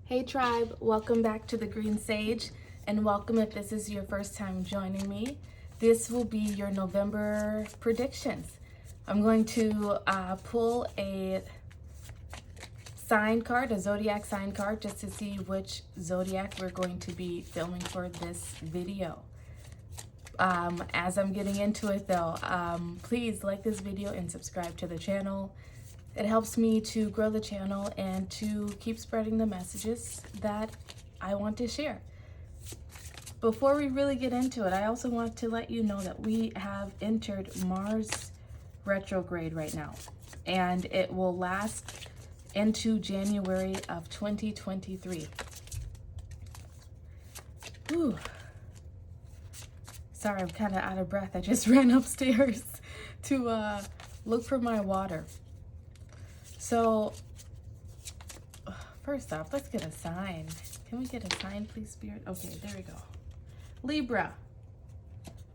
Hey tribe, welcome back to the Green Sage, and welcome if this is your first time joining me. This will be your November predictions. I'm going to pull a sign card, a zodiac sign card, just to see which zodiac we're going to be filming for this video. As I'm getting into it though, please like this video and subscribe to the channel. It helps me to grow the channel and to keep spreading the messages that I want to share. Before we really get into it, I also want to let you know that we have entered Mars retrograde right now, and it will last into January of 2023. Ooh. Sorry, I'm kind of out of breath. I just ran upstairs to look for my water. So, first off, let's get a sign. Can we get a sign, please, Spirit? Okay, there we go. Libra,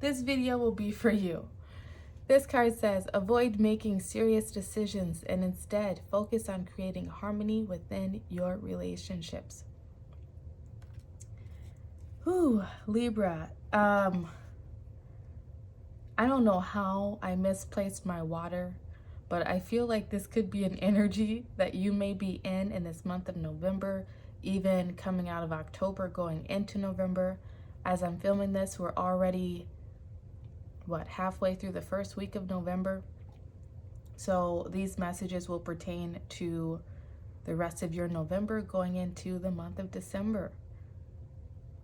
this video will be for you. This card says, avoid making serious decisions and instead focus on creating harmony within your relationships. Ooh, Libra. I don't know how I misplaced my water, but I feel like this could be an energy that you may be in this month of November, even coming out of October, going into November. As I'm filming this, we're already, halfway through the first week of November. So these messages will pertain to the rest of your November going into the month of December.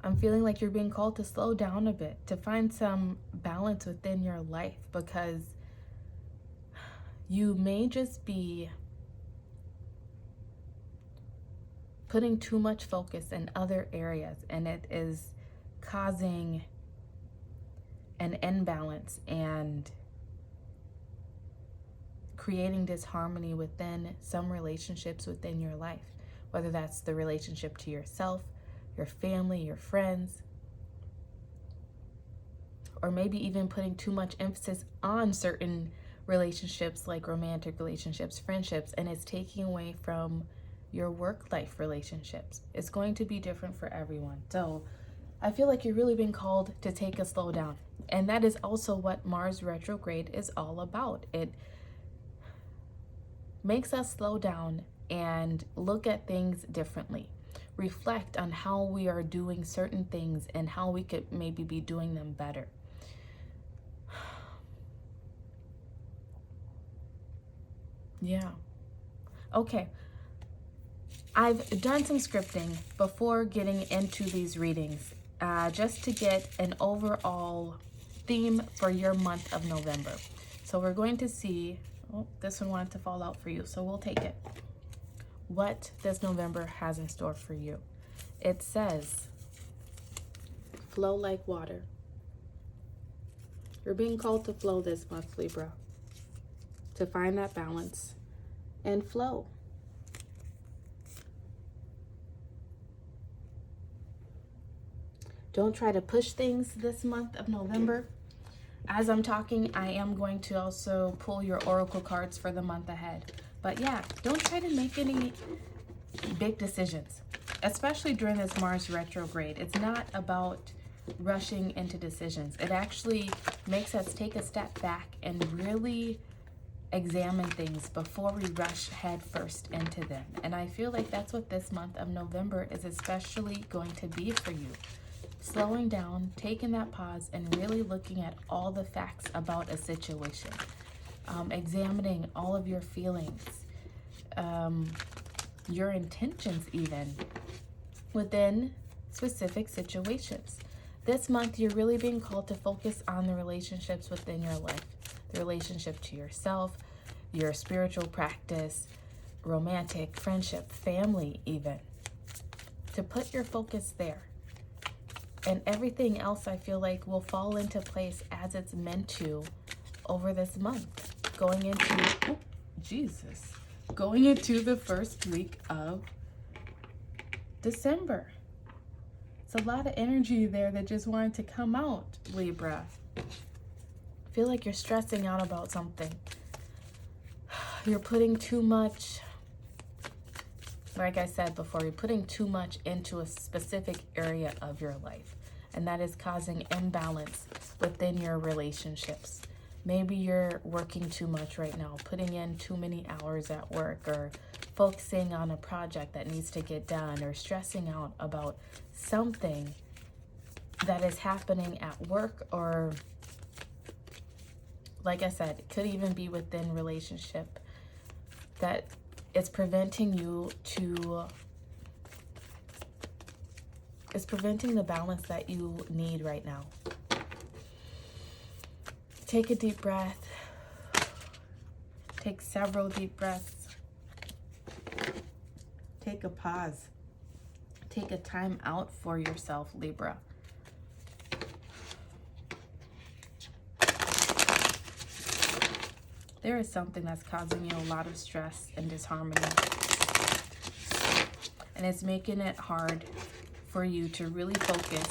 I'm feeling like you're being called to slow down a bit, to find some balance within your life, because you may just be putting too much focus in other areas, and it is causing an imbalance and creating disharmony within some relationships within your life, whether that's the relationship to yourself, your family, your friends, or maybe even putting too much emphasis on certain relationships like romantic relationships, friendships, and it's taking away from your work life relationships. It's going to be different for everyone. So I feel like you're really being called to take a slow down. And that is also what Mars retrograde is all about. It makes us slow down and look at things differently. Reflect on how we are doing certain things and how we could maybe be doing them better. Yeah. Okay. I've done some scripting before getting into these readings, just to get an overall theme for your month of November. So we're going to see, oh, this one wanted to fall out for you, so we'll take it. What this November has in store for you. It says, flow like water. You're being called to flow this month, Libra, to find that balance and flow. Don't try to push things this month of November. As I'm talking, I am going to also pull your oracle cards for the month ahead. But yeah, don't try to make any big decisions, especially during this Mars retrograde. It's not about rushing into decisions. It actually makes us take a step back and really examine things before we rush head first into them. And I feel like that's what this month of November is especially going to be for you. Slowing down, taking that pause, and really looking at all the facts about a situation. Examining all of your feelings, your intentions even, within specific situations. This month, you're really being called to focus on the relationships within your life. The relationship to yourself, your spiritual practice, romantic, friendship, family even. To put your focus there. And everything else I feel like will fall into place as it's meant to over this month. Going into the first week of December. It's a lot of energy there that just wanted to come out, Libra. I feel like you're stressing out about something. You're putting too much like I said before, you're putting too much into a specific area of your life, and that is causing imbalance within your relationships. Maybe you're working too much right now, putting in too many hours at work, or focusing on a project that needs to get done, or stressing out about something that is happening at work, or like I said, it could even be within relationship that it's preventing you to, it's preventing the balance that you need right now. Take a deep breath. Take several deep breaths. Take a pause. Take a time out for yourself, Libra. There is something that's causing you a lot of stress and disharmony. And it's making it hard for you to really focus.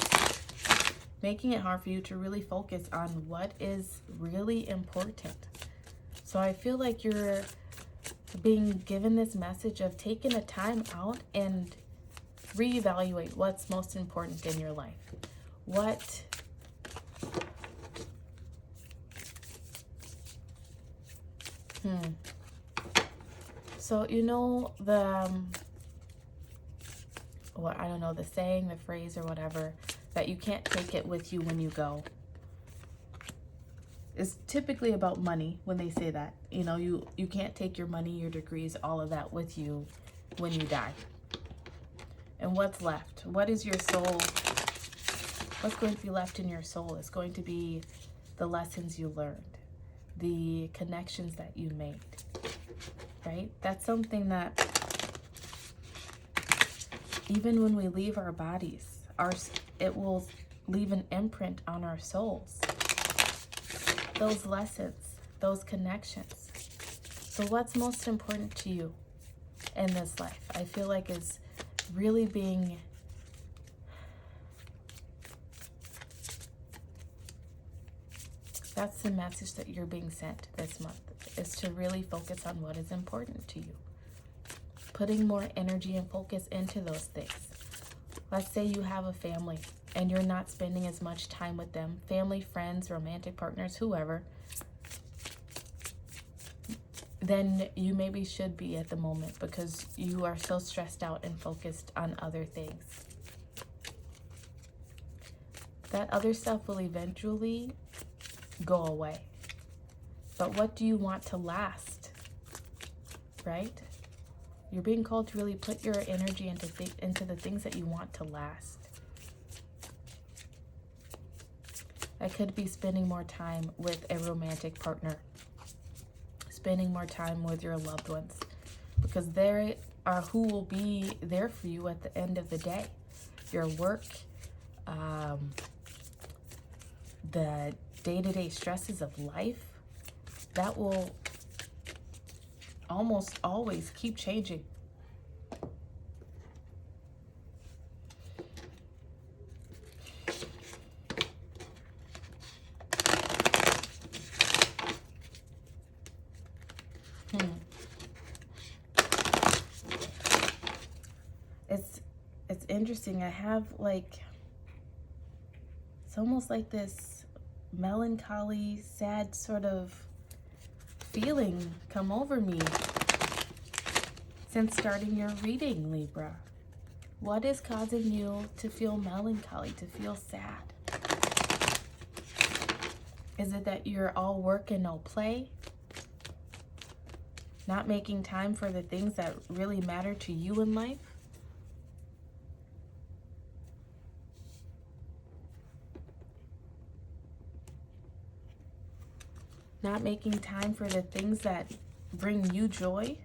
Making it hard for you to really focus on what is really important. So I feel like you're being given this message of taking a time out and reevaluate what's most important in your life. So you know the I don't know, the saying, the phrase, or whatever, that you can't take it with you when you go. It's typically about money when they say that. You know, you can't take your money, your degrees, all of that with you when you die. And what's left? What is your soul? What's going to be left in your soul is going to be the lessons you learned, the connections that you made, right? That's something that even when we leave our bodies, it will leave an imprint on our souls. Those lessons, those connections. So what's most important to you in this life, I feel like, is really being that's the message that you're being sent this month, is to really focus on what is important to you. Putting more energy and focus into those things. Let's say you have a family and you're not spending as much time with them, family, friends, romantic partners, whoever, then you maybe should be at the moment because you are so stressed out and focused on other things. That other stuff will eventually go away. But what do you want to last? Right? You're being called to really put your energy into the things that you want to last. That could be spending more time with a romantic partner, spending more time with your loved ones, because they are who will be there for you at the end of the day. Your work, the day-to-day stresses of life, that will almost always keep changing. It's interesting. I have it's almost like this melancholy, sad sort of feeling come over me since starting your reading, Libra. What is causing you to feel melancholy, to feel sad? Is it that you're all work and no play? Not making time for the things that really matter to you in life? Not making time for the things that bring you joy?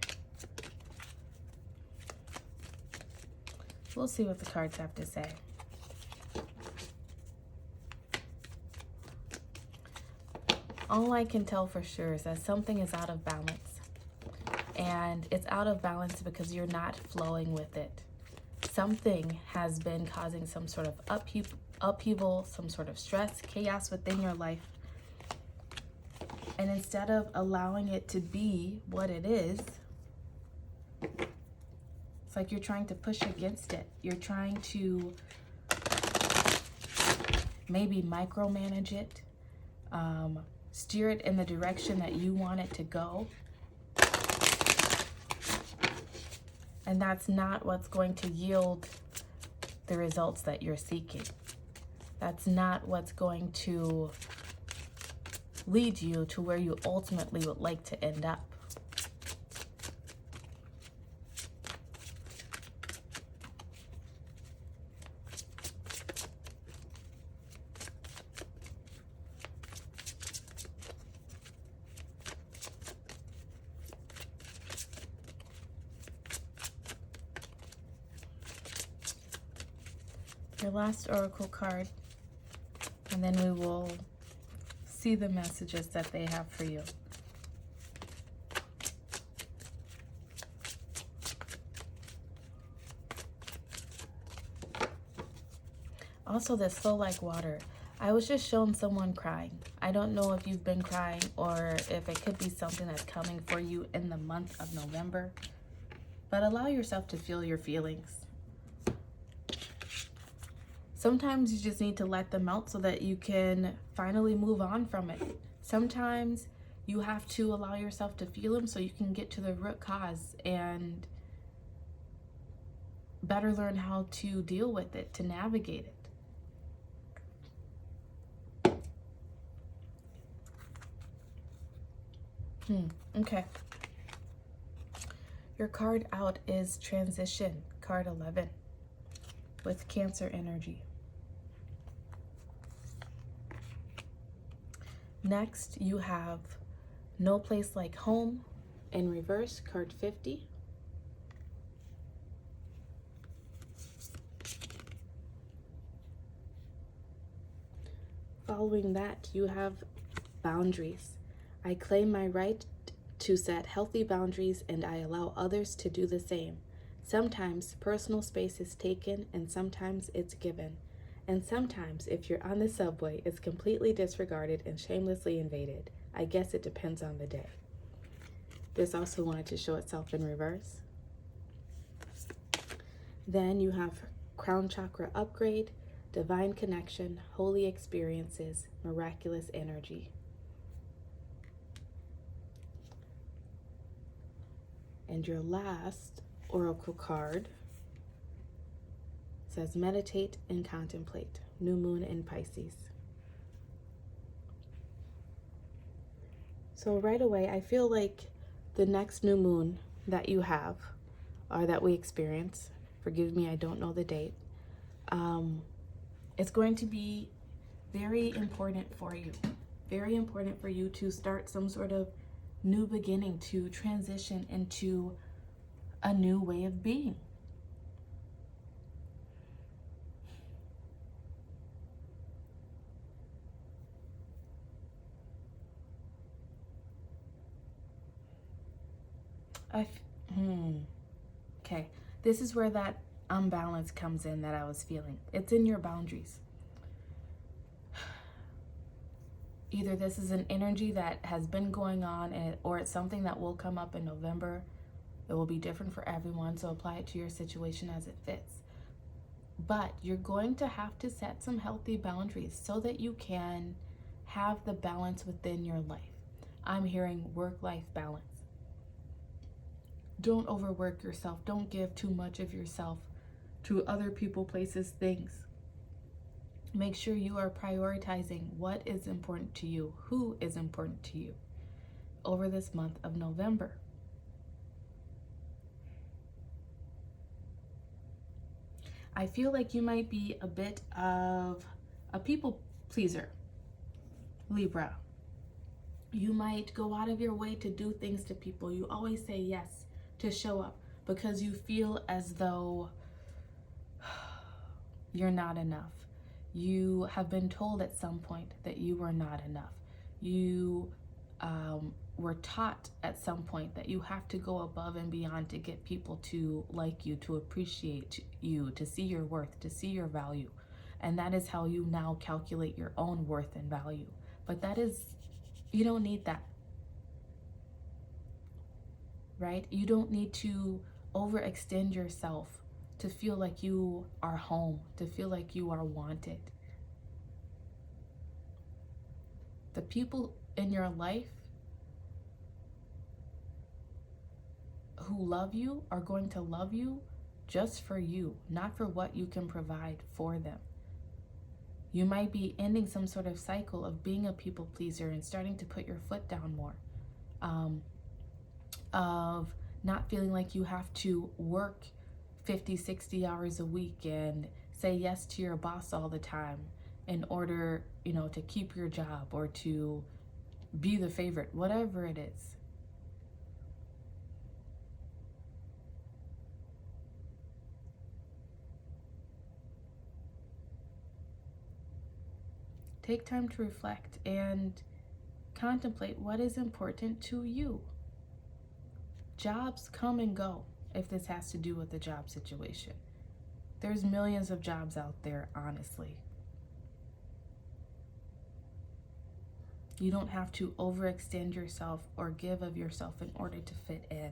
We'll see what the cards have to say. All I can tell for sure is that something is out of balance. And it's out of balance because you're not flowing with it. Something has been causing some sort of upheaval, some sort of stress, chaos within your life. And instead of allowing it to be what it is, it's like you're trying to push against it. You're trying to maybe micromanage it, steer it in the direction that you want it to go. And that's not what's going to yield the results that you're seeking. That's not what's going to lead you to where you ultimately would like to end up. Your last oracle card, and then we will see the messages that they have for you. Also, this flow like water. I was just shown someone crying. I don't know if you've been crying or if it could be something that's coming for you in the month of November. But allow yourself to feel your feelings. Sometimes you just need to let them out so that you can finally move on from it. Sometimes you have to allow yourself to feel them so you can get to the root cause and better learn how to deal with it, to navigate it. Okay. Your card out is Transition, card 11, with Cancer energy. Next, you have No Place Like Home in reverse, card 50. Following that, you have Boundaries. I claim my right to set healthy boundaries and I allow others to do the same. Sometimes personal space is taken and sometimes it's given. And sometimes, if you're on the subway, it's completely disregarded and shamelessly invaded. I guess it depends on the day. This also wanted to show itself in reverse. Then you have Crown Chakra Upgrade, Divine Connection, Holy Experiences, Miraculous Energy. And your last oracle card says Meditate and Contemplate, New Moon in Pisces. So right away, I feel like the next new moon that you have, or that we experience, forgive me, I don't know the date, it's going to be very important for you. Very important for you to start some sort of new beginning, to transition into a new way of being. Okay, this is where that unbalance comes in that I was feeling. It's in your boundaries. Either this is an energy that has been going on or it's something that will come up in November. It will be different for everyone, so apply it to your situation as it fits. But you're going to have to set some healthy boundaries so that you can have the balance within your life. I'm hearing work-life balance. Don't overwork yourself. Don't give too much of yourself to other people, places, things. Make sure you are prioritizing what is important to you, who is important to you over this month of November. I feel like you might be a bit of a people pleaser, Libra. You might go out of your way to do things to people. You always say yes to show up because you feel as though you're not enough. You have been told at some point that you were not enough. You were taught at some point that you have to go above and beyond to get people to like you, to appreciate you, to see your worth, to see your value. And that is how you now calculate your own worth and value. But that is, you don't need that, right? You don't need to overextend yourself to feel like you are home, to feel like you are wanted. The people in your life who love you are going to love you just for you, not for what you can provide for them. You might be ending some sort of cycle of being a people pleaser and starting to put your foot down more, of not feeling like you have to work 50, 60 hours a week and say yes to your boss all the time in order, to keep your job or to be the favorite, whatever it is. Take time to reflect and contemplate what is important to you. Jobs come and go if this has to do with the job situation. There's millions of jobs out there, honestly. You don't have to overextend yourself or give of yourself in order to fit in.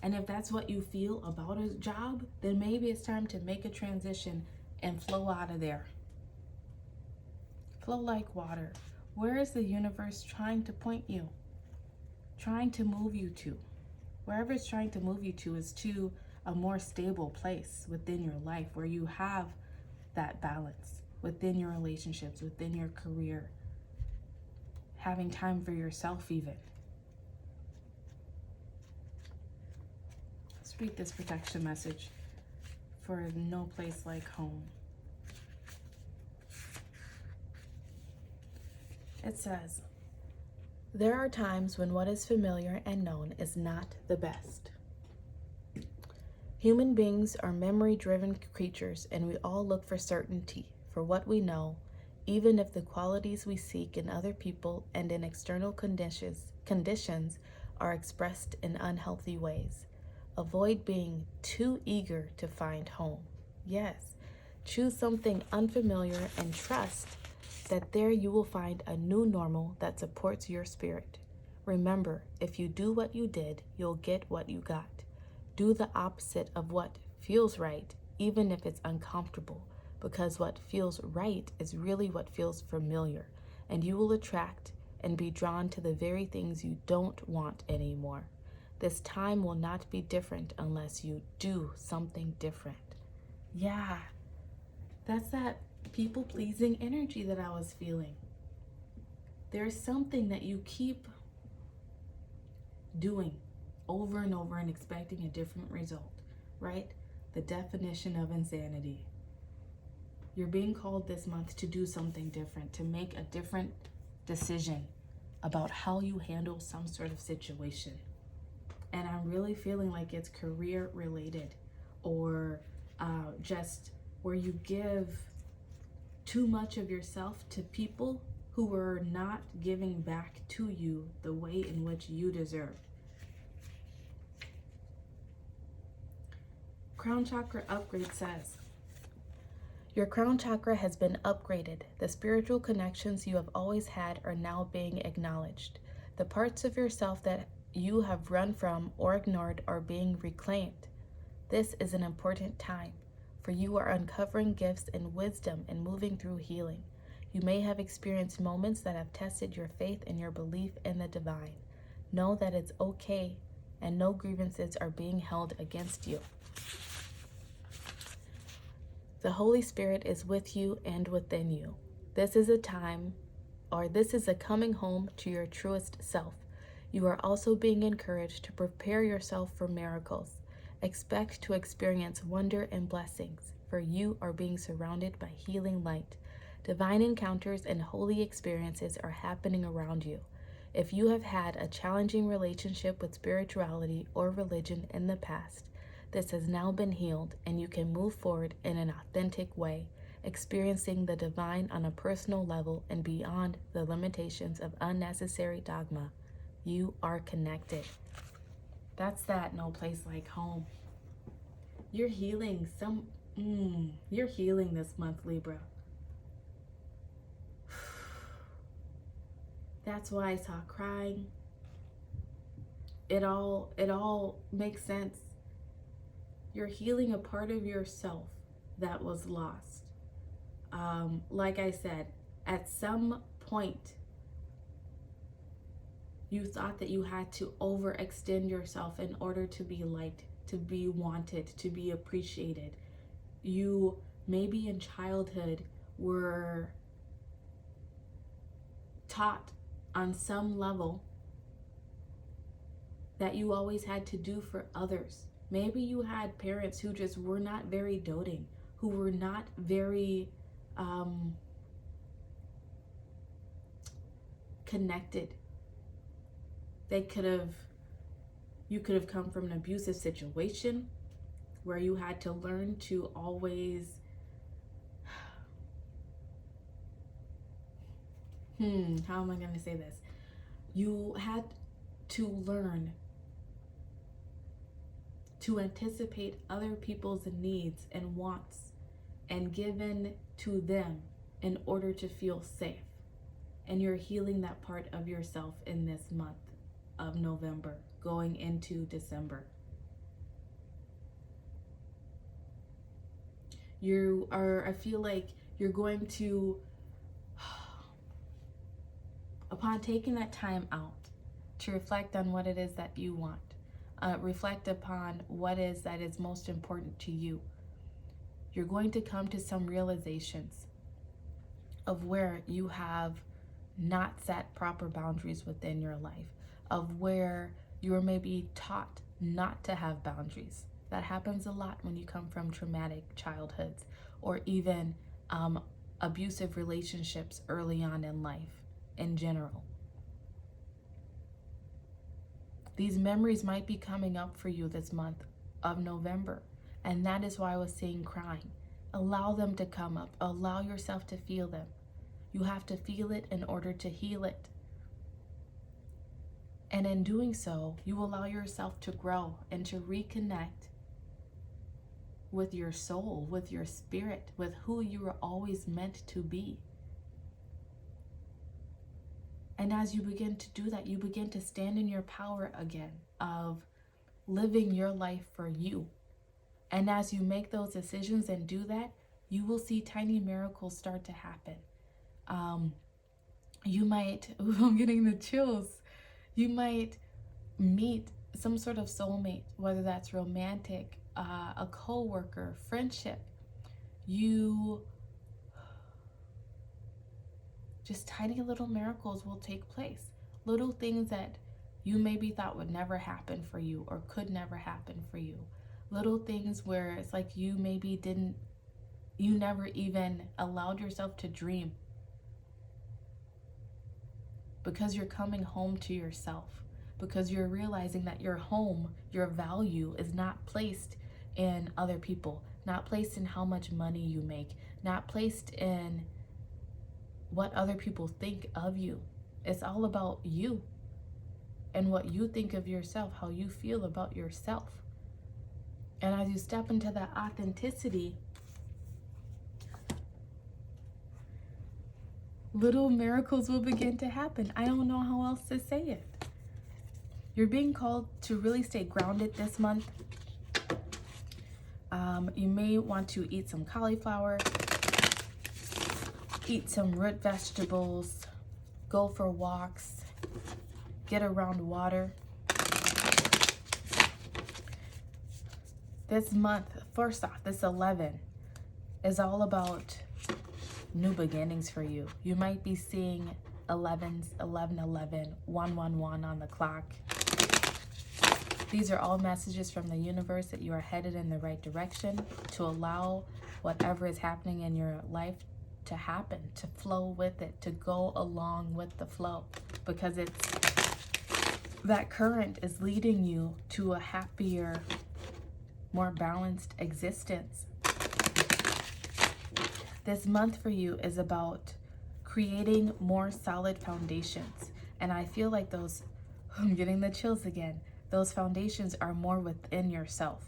And if that's what you feel about a job, then maybe it's time to make a transition and flow out of there. Flow like water. Where is the universe trying to point you? Trying to move you to? Wherever it's trying to move you to is to a more stable place within your life where you have that balance within your relationships, within your career, having time for yourself even. Let's read this protection message for no place like home. It says, there are times when what is familiar and known is not the best. Human beings are memory-driven creatures, and we all look for certainty for what we know, even if the qualities we seek in other people and in external conditions are expressed in unhealthy ways. Avoid being too eager to find home. Yes, choose something unfamiliar and trust that there you will find a new normal that supports your spirit. Remember, if you do what you did, you'll get what you got. Do the opposite of what feels right, even if it's uncomfortable, because what feels right is really what feels familiar, and you will attract and be drawn to the very things you don't want anymore. This time will not be different unless you do something different. Yeah, that's that people-pleasing energy that I was feeling. There's something that you keep doing over and over and expecting a different result, right? The definition of insanity. You're being called this month to do something different, to make a different decision about how you handle some sort of situation. And I'm really feeling like it's career related, or just where you give too much of yourself to people who are not giving back to you the way in which you deserve. Crown Chakra Upgrade says, your crown chakra has been upgraded. The spiritual connections you have always had are now being acknowledged. The parts of yourself that you have run from or ignored are being reclaimed. This is an important time, for you are uncovering gifts and wisdom and moving through healing. You may have experienced moments that have tested your faith and your belief in the divine. Know that it's okay, and no grievances are being held against you. The Holy Spirit is with you and within you. This is a coming home to your truest self. You are also being encouraged to prepare yourself for miracles. Expect to experience wonder and blessings, for you are being surrounded by healing light. Divine encounters and holy experiences are happening around you. If you have had a challenging relationship with spirituality or religion in the past, this has now been healed, and you can move forward in an authentic way, experiencing the divine on a personal level and beyond the limitations of unnecessary dogma. You are connected. That's that no place like home. You're healing you're healing this month, Libra. That's why I saw crying. it all makes sense. You're healing a part of yourself that was lost. Like I said, at some point, you thought that you had to overextend yourself in order to be liked, to be wanted, to be appreciated. You maybe in childhood were taught on some level that you always had to do for others. Maybe you had parents who just were not very doting, who were not very connected. You could have come from an abusive situation where you had to learn to always how am I going to say this? You had to learn to anticipate other people's needs and wants and give in to them in order to feel safe. And you're healing that part of yourself in this month of November, going into December. I feel like you're going to, upon taking that time out to reflect on what it is that you want, reflect upon what is that is most important to you, you're going to come to some realizations of where you have not set proper boundaries within your life, of where you were maybe taught not to have boundaries. That happens a lot when you come from traumatic childhoods or even abusive relationships early on in life in general. These memories might be coming up for you this month of November, and that is why I was saying crying. Allow them to come up. Allow yourself to feel them. You have to feel it in order to heal it. And in doing so, you allow yourself to grow and to reconnect with your soul, with your spirit, with who you were always meant to be. And as you begin to do that, you begin to stand in your power again of living your life for you. And as you make those decisions and do that, you will see tiny miracles start to happen. You might, I'm getting the chills. You might meet some sort of soulmate, whether that's romantic, a co-worker, friendship. Just tiny little miracles will take place. Little things that you maybe thought would never happen for you or could never happen for you. Little things where it's like you never even allowed yourself to dream. Because you're coming home to yourself. Because you're realizing that your home, your value is not placed in other people. Not placed in how much money you make. Not placed in what other people think of you. It's all about you and what you think of yourself, how you feel about yourself. And as you step into that authenticity, little miracles will begin to happen. I don't know how else to say it. You're being called to really stay grounded this month. You may want to eat some cauliflower, eat some root vegetables, go for walks, get around water. This month, first off, this 11 is all about new beginnings for you. You might be seeing 11s, 1111, 111 on the clock. These are all messages from the universe that you are headed in the right direction, to allow whatever is happening in your life to happen, to flow with it, to go along with the flow, because that current is leading you to a happier, more balanced existence. This month for you is about creating more solid foundations. And I feel like I'm getting the chills again. Those foundations are more within yourself,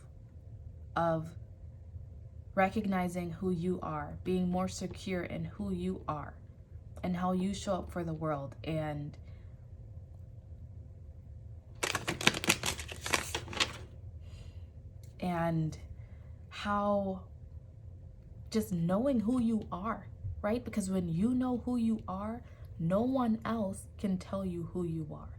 of recognizing who you are, being more secure in who you are and how you show up for the world. And and how just knowing who you are, right? Because when you know who you are, no one else can tell you who you are.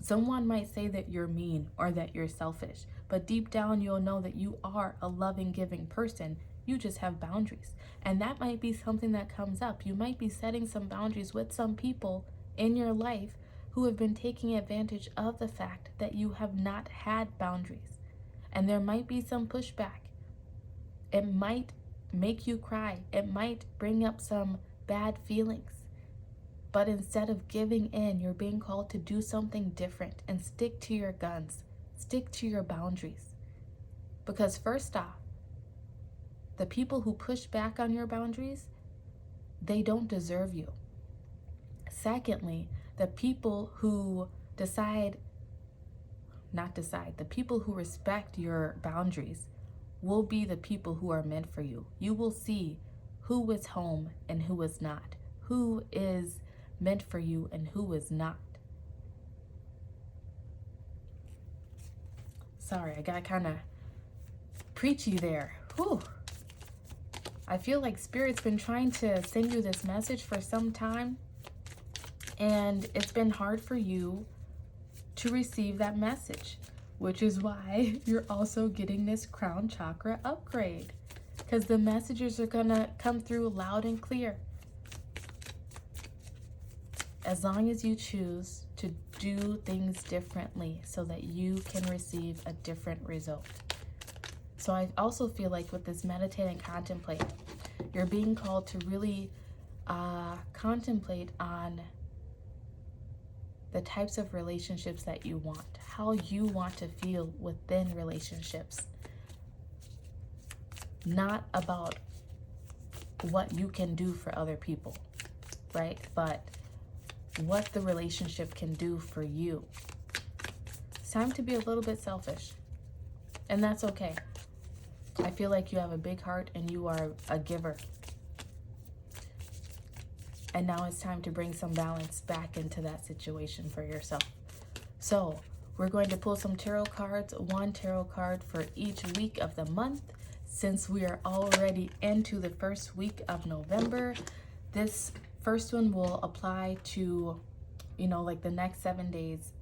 Someone might say that you're mean or that you're selfish, but deep down you'll know that you are a loving, giving person. You just have boundaries. And that might be something that comes up. You might be setting some boundaries with some people in your life who have been taking advantage of the fact that you have not had boundaries. And there might be some pushback. It might make you cry. It might bring up some bad feelings. But instead of giving in, you're being called to do something different and stick to your guns. Stick to your boundaries. Because first off, the people who push back on your boundaries, they don't deserve you. Secondly, the people who the people who respect your boundaries will be the people who are meant for you. You will see who is home and who is not, who is meant for you and who is not. Sorry, I got kind of preachy there. Whew. I feel like Spirit's been trying to send you this message for some time, and it's been hard for you to receive that message, which is why you're also getting this crown chakra upgrade, because the messages are gonna come through loud and clear. As long as you choose to do things differently so that you can receive a different result. So I also feel like with this meditate and contemplate, you're being called to really contemplate on the types of relationships that you want, how you want to feel within relationships. Not about what you can do for other people, right? But what the relationship can do for you. It's time to be a little bit selfish, and that's okay. I feel like you have a big heart and you are a giver. And now it's time to bring some balance back into that situation for yourself. So we're going to pull some tarot cards, one tarot card for each week of the month. Since we are already into the first week of November, this first one will apply to, like the next 7 days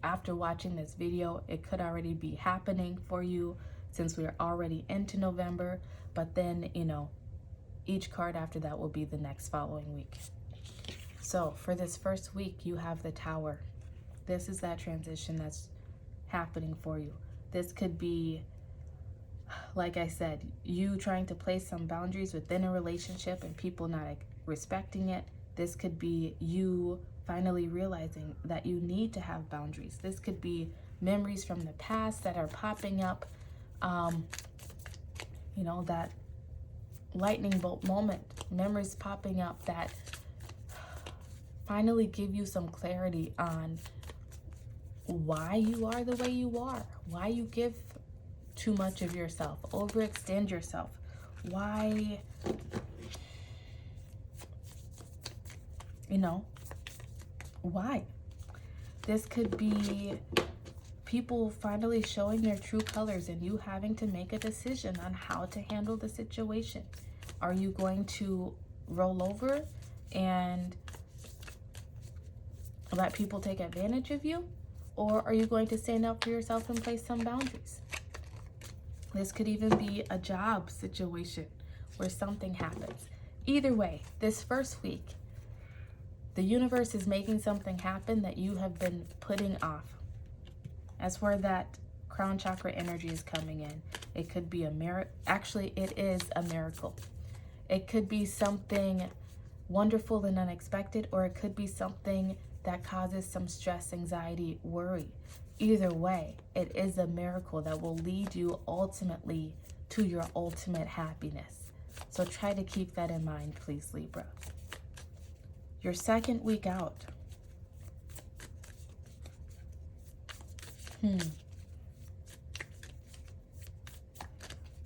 after watching this video. It could already be happening for you since we are already into November, but then, each card after that will be the next following week. So for this first week, you have the Tower. This is that transition that's happening for you. This could be, like I said, you trying to place some boundaries within a relationship and people not respecting it. This could be you finally realizing that you need to have boundaries. This could be memories from the past that are popping up. That lightning bolt moment, memories popping up that finally give you some clarity on why you are the way you are, why you give too much of yourself, overextend yourself, why, why. This could be people finally showing their true colors and you having to make a decision on how to handle the situation. Are you going to roll over and let people take advantage of you? Or are you going to stand up for yourself and place some boundaries? This could even be a job situation where something happens. Either way, this first week, the universe is making something happen that you have been putting off. That's where that crown chakra energy is coming in. It could be a miracle. Actually, it is a miracle. It could be something wonderful and unexpected, or it could be something that causes some stress, anxiety, worry. Either way, it is a miracle that will lead you ultimately to your ultimate happiness. So try to keep that in mind, please, Libra. Your second week out.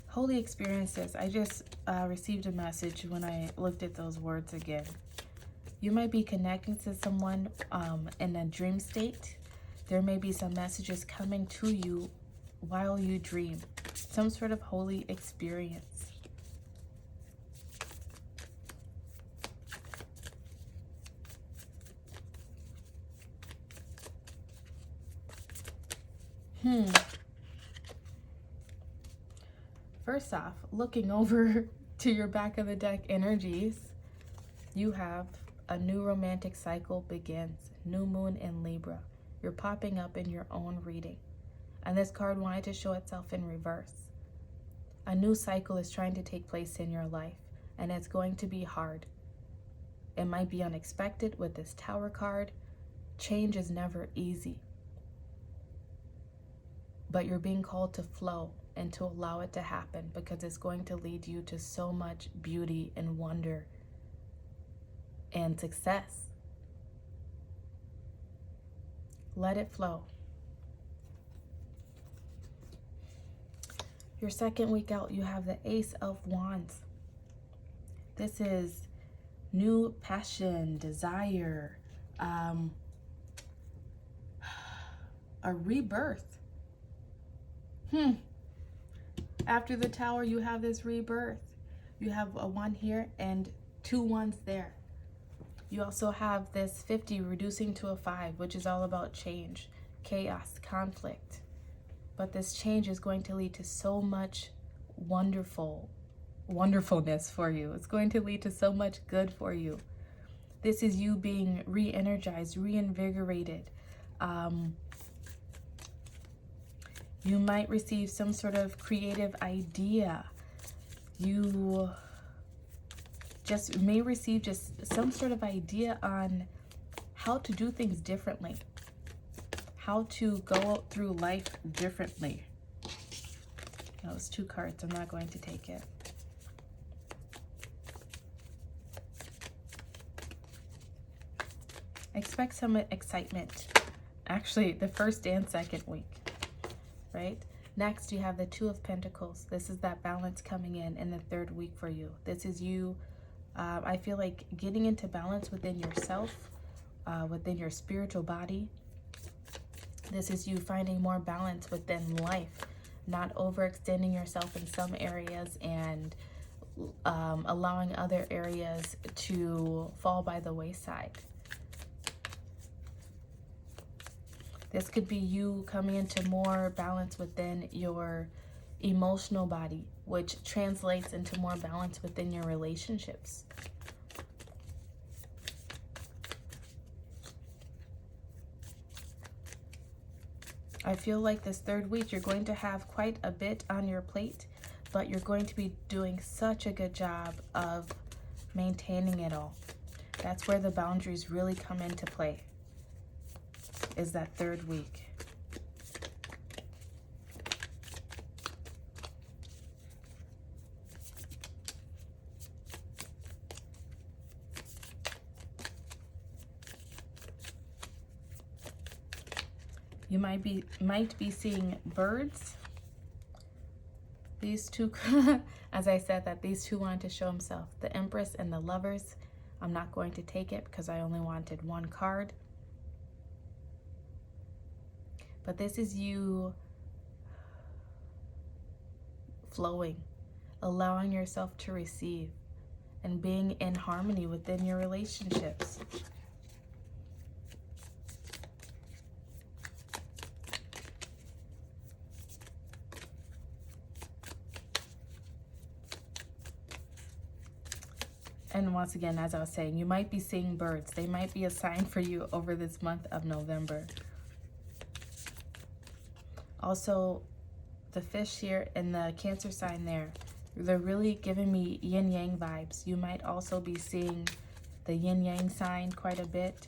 Holy experiences. I just received a message when I looked at those words again. You might be connecting to someone in a dream state. There may be some messages coming to you while you dream. Some sort of holy experience. First off, looking over to your back of the deck energies, you have a new romantic cycle begins. New moon in Libra. You're popping up in your own reading. And this card wanted to show itself in reverse. A new cycle is trying to take place in your life, and it's going to be hard. It might be unexpected with this Tower card. Change is never easy. But you're being called to flow and to allow it to happen, because it's going to lead you to so much beauty and wonder and success. Let it flow. Your second week out, you have the Ace of Wands. This is new passion, desire, a rebirth. After the Tower, you have this rebirth. You have a 1 here and 2 1s there. You also have this 50 reducing to a 5, which is all about change, chaos, conflict. But this change is going to lead to so much wonderfulness for you. It's going to lead to so much good for you. This is you being re-energized, reinvigorated. You might receive some sort of creative idea. You just may receive just some sort of idea on how to do things differently, how to go through life differently. That was 2 cards. I'm not going to take it. Expect some excitement. Actually, the first and second week, right? Next, you have the 2 of Pentacles. This is that balance coming in the 3rd week for you. This is you, I feel like, getting into balance within yourself, within your spiritual body. This is you finding more balance within life, not overextending yourself in some areas and allowing other areas to fall by the wayside. This could be you coming into more balance within your emotional body, which translates into more balance within your relationships. I feel like this 3rd week, you're going to have quite a bit on your plate, but you're going to be doing such a good job of maintaining it all. That's where the boundaries really come into play, is that 3rd week. You might be seeing birds. These 2, as I said, that these 2 wanted to show himself. The Empress and the Lovers. I'm not going to take it because I only wanted 1 card. But this is you flowing, allowing yourself to receive, and being in harmony within your relationships. And once again, as I was saying, you might be seeing birds. They might be a sign for you over this month of November. Also, the fish here and the Cancer sign there, they're really giving me yin-yang vibes. You might also be seeing the yin-yang sign quite a bit.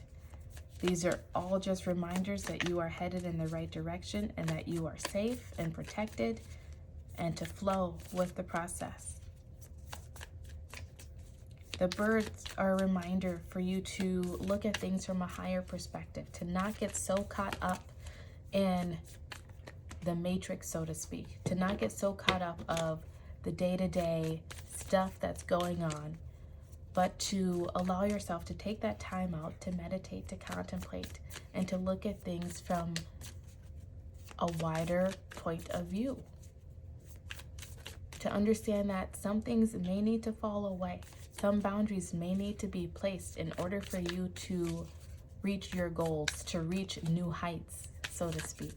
These are all just reminders that you are headed in the right direction and that you are safe and protected, and to flow with the process. The birds are a reminder for you to look at things from a higher perspective, to not get so caught up in the matrix, so to speak, to not get so caught up of the day-to-day stuff that's going on, but to allow yourself to take that time out to meditate, to contemplate, and to look at things from a wider point of view, to understand that some things may need to fall away. Some boundaries may need to be placed in order for you to reach your goals, to reach new heights, so to speak.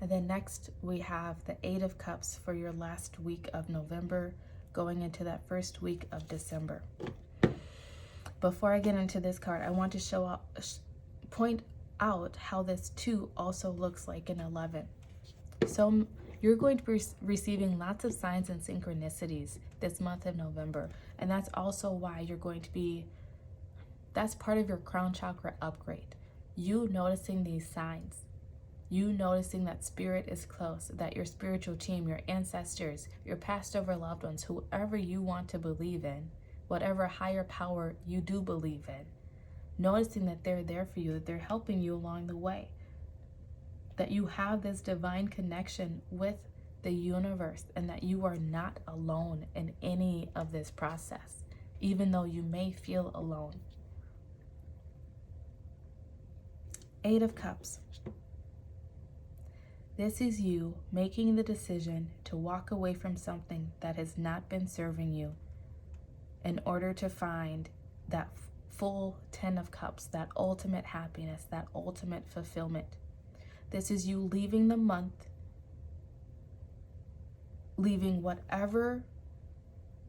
And then next we have the Eight of Cups for your last week of November, going into that first week of December. Before I get into this card, I want to point out how this 2 also looks like an 11. So you're going to be receiving lots of signs and synchronicities this month of November. And that's also why you're going to be, that's part of your crown chakra upgrade. You noticing these signs. You noticing that spirit is close, that your spiritual team, your ancestors, your passed over loved ones, whoever you want to believe in, whatever higher power you do believe in, noticing that they're there for you, that they're helping you along the way, that you have this divine connection with the universe, and that you are not alone in any of this process, even though you may feel alone. Eight of Cups. This is you making the decision to walk away from something that has not been serving you in order to find that full 10 of Cups, that ultimate happiness, that ultimate fulfillment. This is you leaving the month, leaving whatever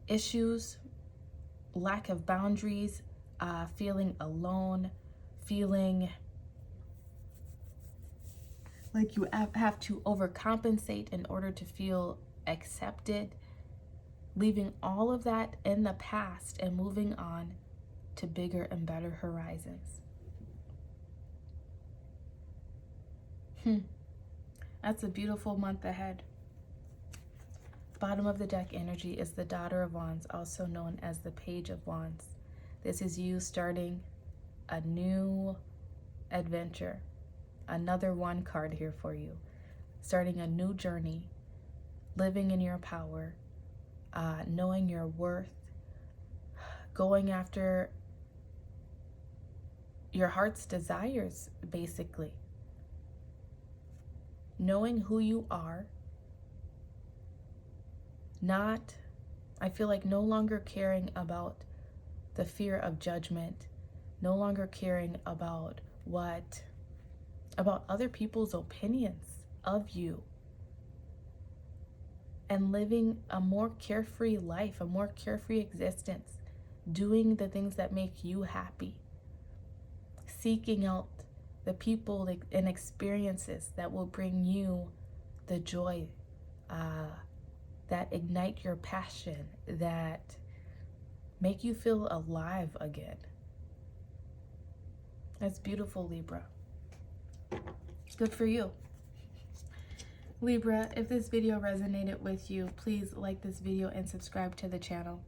issues, lack of boundaries, feeling alone, feeling like you have to overcompensate in order to feel accepted, leaving all of that in the past and moving on to bigger and better horizons. That's a beautiful month ahead. Bottom of the deck energy is the Daughter of Wands, also known as the Page of Wands. This is you starting a new adventure. Another 1 card here for you. Starting a new journey, living in your power, knowing your worth, going after your heart's desires, basically. Knowing who you are, I feel like no longer caring about the fear of judgment, no longer caring about other people's opinions of you, and living a more carefree life, a more carefree existence, doing the things that make you happy, seeking out the people and experiences that will bring you the joy, that ignite your passion, that make you feel alive again. That's beautiful, Libra. Good for you. Libra, if this video resonated with you, please like this video and subscribe to the channel.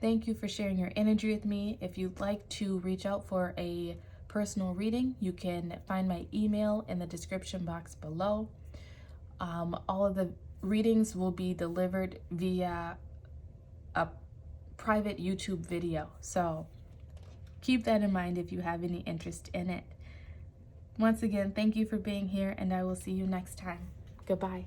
Thank you for sharing your energy with me. If you'd like to reach out for a personal reading, you can find my email in the description box below. All of the readings will be delivered via a private YouTube video, so keep that in mind if you have any interest in it. Once again, thank you for being here, and I will see you next time. Goodbye.